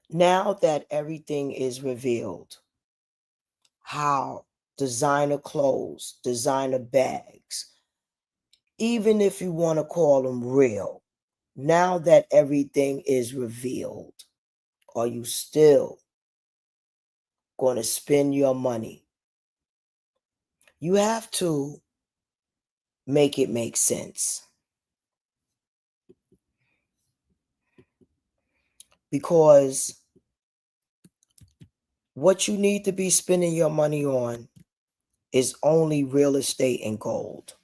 Now that everything is revealed, how designer clothes, designer bags, even if you want to call them real, now that everything is revealed, are you still going to spend your money? You have to make it make sense, because what you need to be spending your money on is only real estate and gold.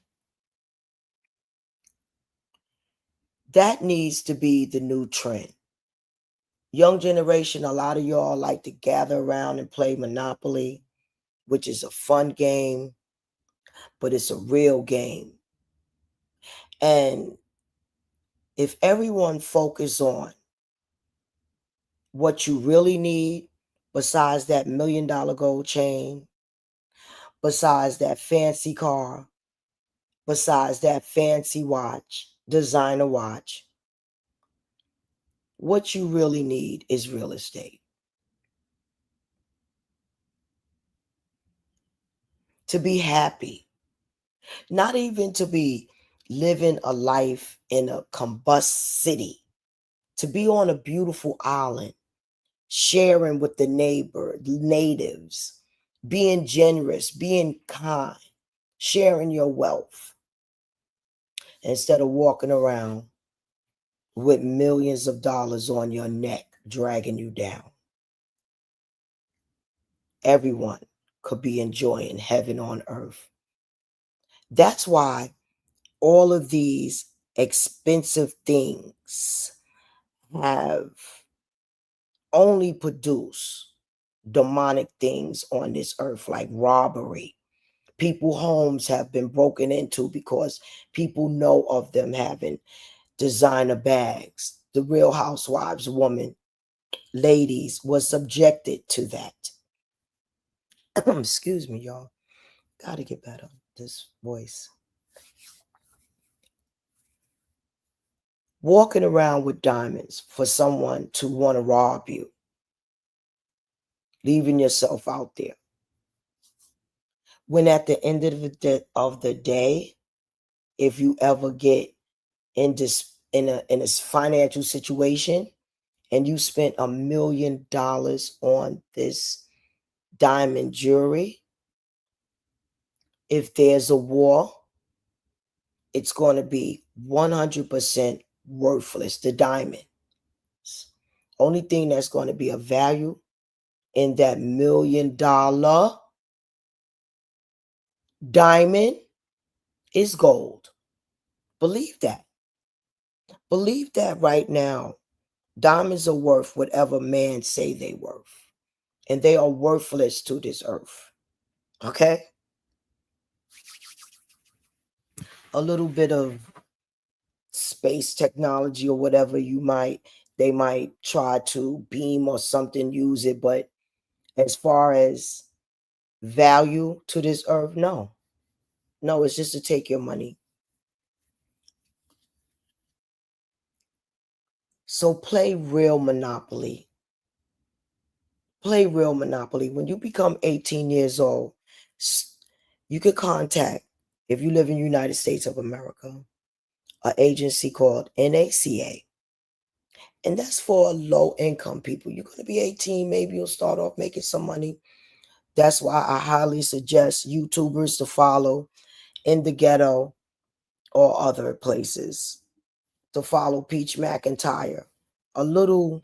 That needs to be the new trend. Young generation, a lot of y'all like to gather around and play Monopoly, which is a fun game, but it's a real game. And if everyone focus on what you really need, besides that $1 million gold chain, besides that fancy car, besides that fancy watch, designer watch, what you really need is real estate. To be happy, not even to be living a life in a combust city, to be on a beautiful island, sharing with the natives, being generous, being kind, sharing your wealth, instead of walking around with millions of dollars on your neck dragging you down. Everyone could be enjoying heaven on earth. That's why all of these expensive things have only produced demonic things on this earth, like robbery. People homes have been broken into because people know of them having designer bags. The Real Housewives woman, ladies, was subjected to that. Excuse me, y'all. Gotta get better. This voice. Walking around with diamonds for someone to want to rob you, leaving yourself out there. When at the end of the day, if you ever get in this in a financial situation and you spent $1 million on this diamond jewelry, if there's a war, it's going to be 100% worthless. The diamond, only thing that's going to be of value in that $1 million diamond is gold. Believe that. Believe that right now. Diamonds are worth whatever man say they worth. And they are worthless to this earth. Okay? A little bit of space technology or whatever they might try to beam or something, use it, but as far as value to this earth, no. No, it's just to take your money. So play real Monopoly. Play real Monopoly. When you become 18 years old, you could contact, if you live in the United States of America, an agency called NACA. And that's for low income people. You're going to be 18, maybe you'll start off making some money. That's why I highly suggest YouTubers to follow In the Ghetto or other places, to follow Peach McIntyre. A little,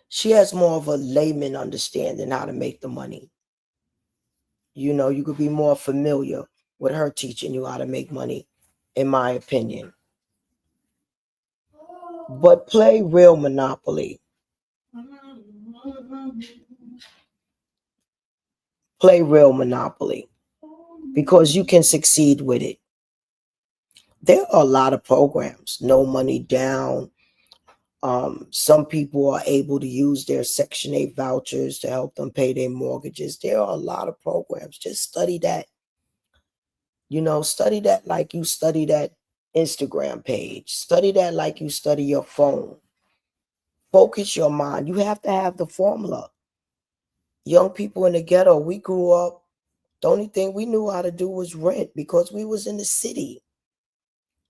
she has more of a layman understanding how to make the money. You know, you could be more familiar with her teaching you how to make money, in my opinion. But play real Monopoly. Play real Monopoly, because you can succeed with it. There are a lot of programs, no money down. Some people are able to use their Section 8 vouchers to help them pay their mortgages. There are a lot of programs. Just study that. Study that like you study that Instagram page. Study that like you study your phone. Focus your mind. You have to have the formula. Young people in the ghetto, we grew up, the only thing we knew how to do was rent because we was in the city.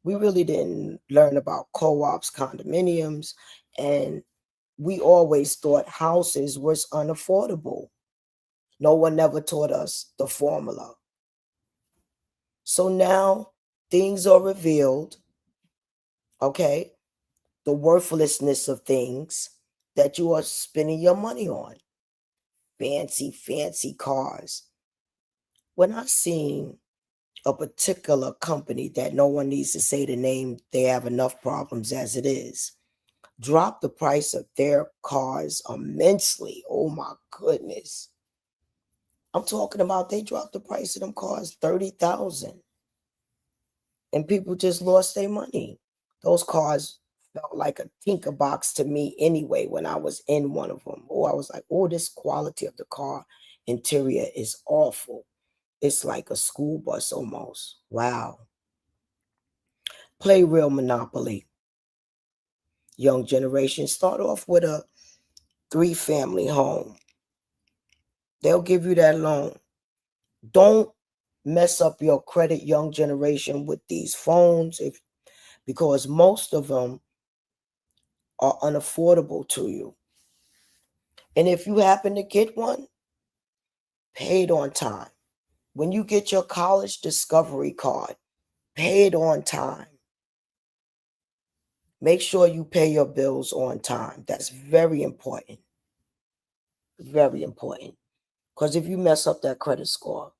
We really didn't learn about co-ops, condominiums, and we always thought houses was unaffordable. No one never taught us the formula. So now things are revealed, okay? The worthlessness of things that you are spending your money on. Fancy, fancy cars. When I seen a particular company that no one needs to say the name, they have enough problems as it is, drop the price of their cars immensely. Oh my goodness. I'm talking about they dropped the price of them cars 30,000 and people just lost their money. Those cars felt like a tinker box to me anyway when I was in one of them. Oh, I was like, oh, this quality of the car interior is awful. It's like a school bus almost. Wow. Play real Monopoly. Young generation, start off with a 3-family home. They'll give you that loan. Don't mess up your credit, young generation, with these phones because most of them are unaffordable to you. And if you happen to get one, pay it on time. When you get your college discovery card, pay it on time. Make sure you pay your bills on time. That's very important. Very important. Because if you mess up that credit score,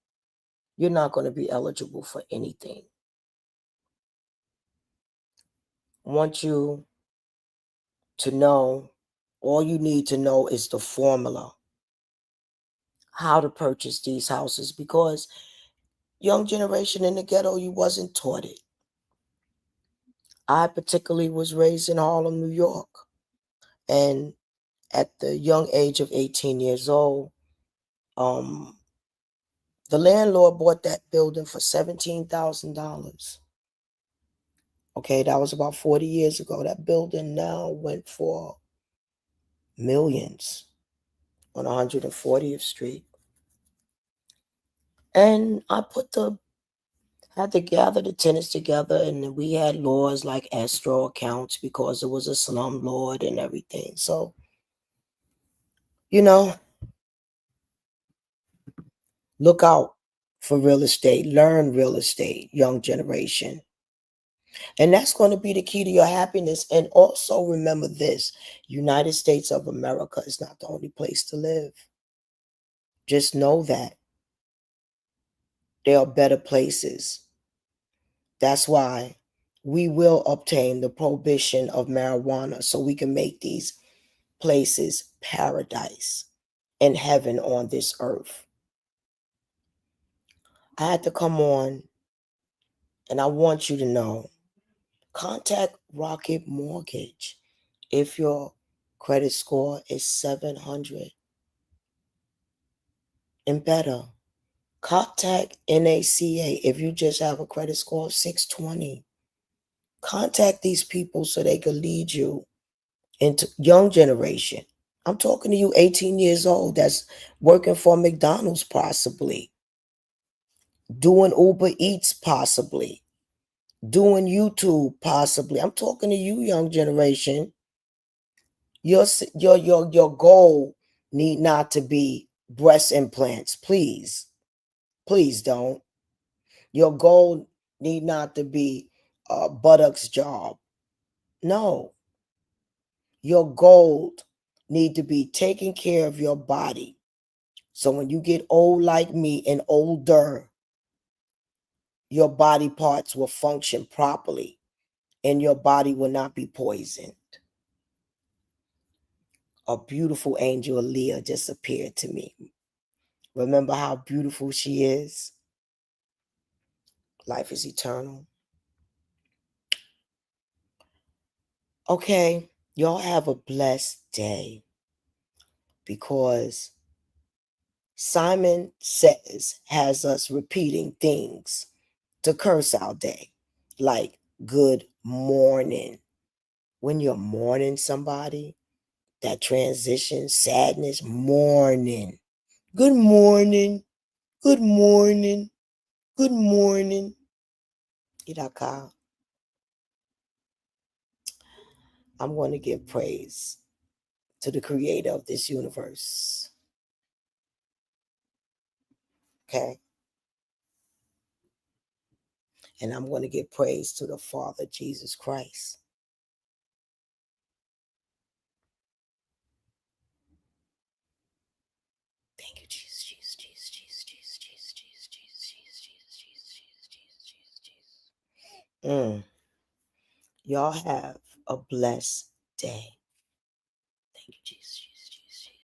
you're not going to be eligible for anything. I want you to know, all you need to know is the formula, how to purchase these houses, because young generation in the ghetto, you wasn't taught it. I particularly was raised in Harlem, New York, and at the young age of 18 years old, the landlord bought that building for $17,000. Okay, that was about 40 years ago. That building now went for millions on 140th Street. And I had to gather the tenants together, and we had laws like escrow accounts because it was a slumlord and everything. So, you know, look out for real estate, learn real estate, young generation. And that's going to be the key to your happiness. And also remember this, United States of America is not the only place to live. Just know that there are better places. That's why we will obtain the prohibition of marijuana so we can make these places paradise and heaven on this earth. I had to come on, and I want you to know, contact Rocket Mortgage if your credit score is 700 and better. Contact NACA if you just have a credit score of 620. Contact these people so they can lead you into young generation. I'm talking to you 18 years old that's working for McDonald's possibly, doing Uber Eats possibly, doing YouTube possibly. I'm talking to you, young generation. Your goal need not to be breast implants. Please. Please don't. Your goal need not to be a buttocks job. No. Your goal need to be taking care of your body. So when you get old like me and older, your body parts will function properly and your body will not be poisoned. A beautiful angel Leah just appeared to me. Remember how beautiful she is? Life is eternal. Okay, y'all have a blessed day, because Simon Says has us repeating things to curse our day, like good morning. When you're mourning somebody, that transition, sadness, mourning. Good morning. Good morning. Good morning. Iraka. I'm going to give praise to the creator of this universe. Okay? And I'm going to give praise to the Father, Jesus Christ. Thank you, Jesus, Jesus, Jesus, Jesus, Jesus, Jesus, Jesus, Jesus, Jesus, Jesus, Jesus, Jesus, Jesus, Jesus. Y'all have a blessed day. Thank you, Jesus.